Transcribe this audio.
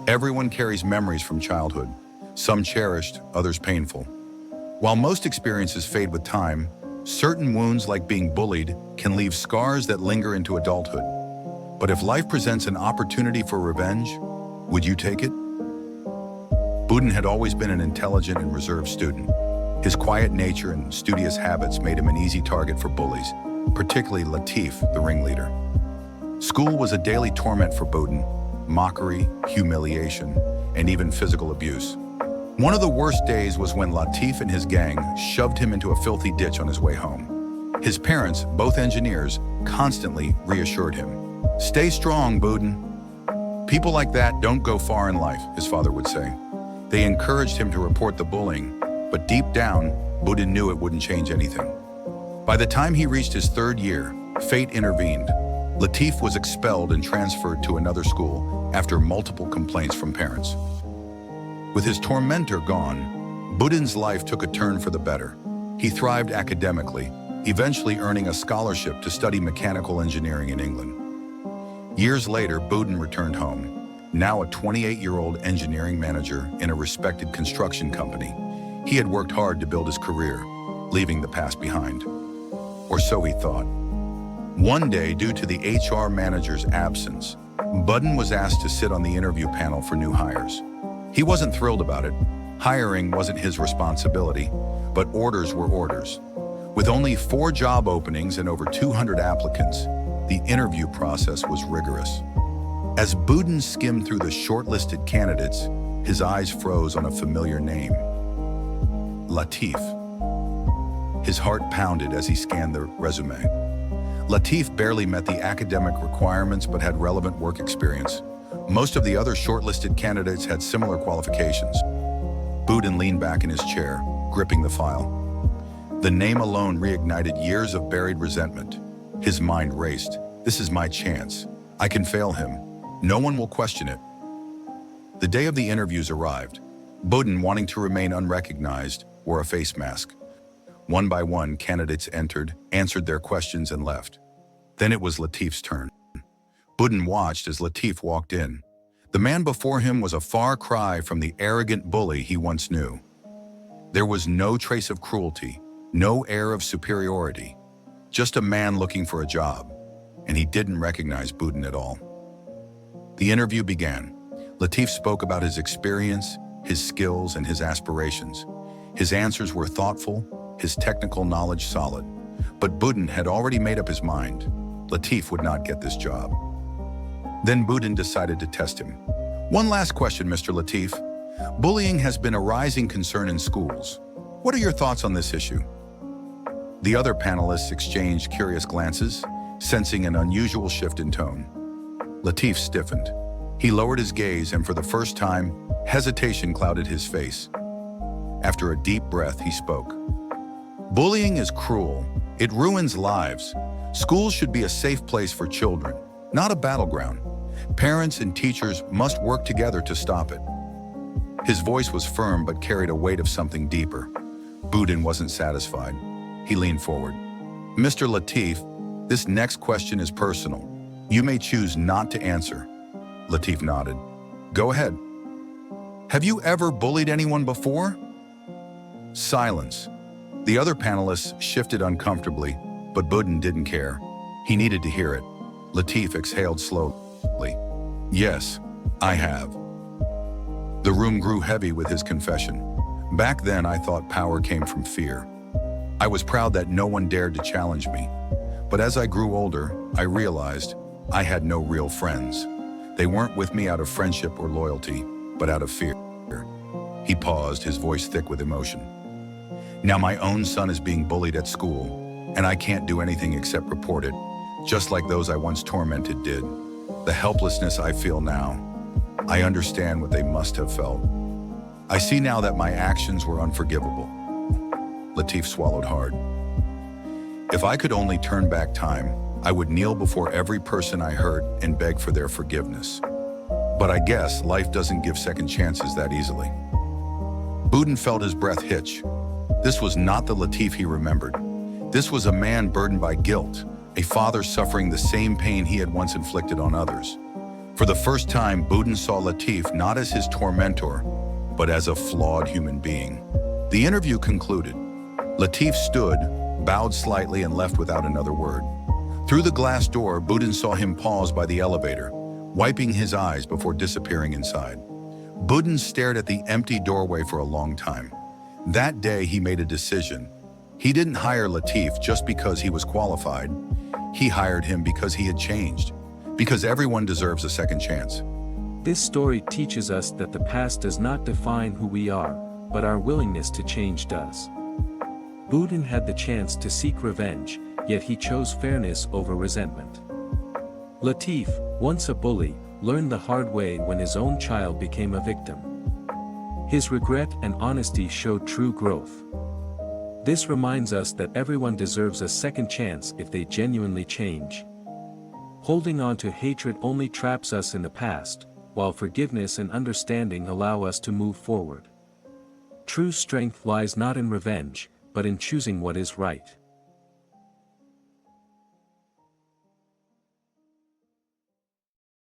Everyone carries memories from childhood, some cherished, others painful. While most experiences fade with time, certain wounds like being bullied can leave scars that linger into adulthood. But if life presents an opportunity for revenge, would you take it? Budin had always been an intelligent and reserved student. His quiet nature and studious habits made him an easy target for bullies, particularly Latif, the ringleader. School was a daily torment for Budin: mockery, humiliation, and even physical abuse. One of the worst days was when Latif and his gang shoved him into a filthy ditch on his way home. His parents, both engineers, constantly reassured him. "Stay strong, Budin. People like that don't go far in life," his father would say. They encouraged him to report the bullying, but deep down, Budin knew it wouldn't change anything. By the time he reached his third year, fate intervened. Latif was expelled and transferred to another school after multiple complaints from parents. With his tormentor gone, Budin's life took a turn for the better. He thrived academically, eventually earning a scholarship to study mechanical engineering in England. Years later, Budin returned home, now a 28-year-old engineering manager in a respected construction company. He had worked hard to build his career, leaving the past behind. Or so he thought. One day, due to the HR manager's absence, Budin was asked to sit on the interview panel for new hires. He wasn't thrilled about it. Hiring wasn't his responsibility, but orders were orders. With only 4 job openings and over 200 applicants, the interview process was rigorous. As Budin skimmed through the shortlisted candidates, his eyes froze on a familiar name: Latif. His heart pounded as he scanned the resume. Latif barely met the academic requirements but had relevant work experience. Most of the other shortlisted candidates had similar qualifications. Budin leaned back in his chair, gripping the file. The name alone reignited years of buried resentment. His mind raced. This is my chance. I can fail him. No one will question it. The day of the interviews arrived. Budin, wanting to remain unrecognized, wore a face mask. One by one, candidates entered, answered their questions, and left. Then it was Latif's turn. Budin watched as Latif walked in. The man before him was a far cry from the arrogant bully he once knew. There was no trace of cruelty, no air of superiority, just a man looking for a job, and he didn't recognize Budin at all. The interview began. Latif spoke about his experience, his skills, and his aspirations. His answers were thoughtful, his technical knowledge solid. But Budin had already made up his mind. Latif would not get this job. Then Budin decided to test him. "One last question, Mr. Latif. Bullying has been a rising concern in schools. What are your thoughts on this issue?" The other panelists exchanged curious glances, sensing an unusual shift in tone. Latif stiffened. He lowered his gaze, and for the first time, hesitation clouded his face. After a deep breath, he spoke. "Bullying is cruel. It ruins lives. Schools should be a safe place for children, not a battleground. Parents and teachers must work together to stop it." His voice was firm but carried a weight of something deeper. Budin wasn't satisfied. He leaned forward. "Mr. Latif, this next question is personal. You may choose not to answer." Latif nodded. "Go ahead. Have you ever bullied anyone before?" Silence. The other panelists shifted uncomfortably, but Budin didn't care. He needed to hear it. Latif exhaled slowly. "Yes, I have." The room grew heavy with his confession. "Back then, I thought power came from fear. I was proud that no one dared to challenge me. But as I grew older, I realized I had no real friends. They weren't with me out of friendship or loyalty, but out of fear." He paused, his voice thick with emotion. "Now my own son is being bullied at school, and I can't do anything except report it, just like those I once tormented did. The helplessness I feel now, I understand what they must have felt. I see now that my actions were unforgivable." Latif swallowed hard. "If I could only turn back time, I would kneel before every person I hurt and beg for their forgiveness. But I guess life doesn't give second chances that easily." Budin felt his breath hitch. This was not the Latif he remembered. This was a man burdened by guilt, a father suffering the same pain he had once inflicted on others. For the first time, Boudin saw Latif not as his tormentor, but as a flawed human being. The interview concluded. Latif stood, bowed slightly, and left without another word. Through the glass door, Boudin saw him pause by the elevator, wiping his eyes before disappearing inside. Boudin stared at the empty doorway for a long time. That day, he made a decision. He didn't hire Latif just because he was qualified. He hired him because he had changed, because everyone deserves a second chance. This story teaches us that the past does not define who we are, but our willingness to change does. Boudin had the chance to seek revenge, yet he chose fairness over resentment. Latif, once a bully, learned the hard way when his own child became a victim. His regret and honesty showed true growth. This reminds us that everyone deserves a second chance if they genuinely change. Holding on to hatred only traps us in the past, while forgiveness and understanding allow us to move forward. True strength lies not in revenge, but in choosing what is right.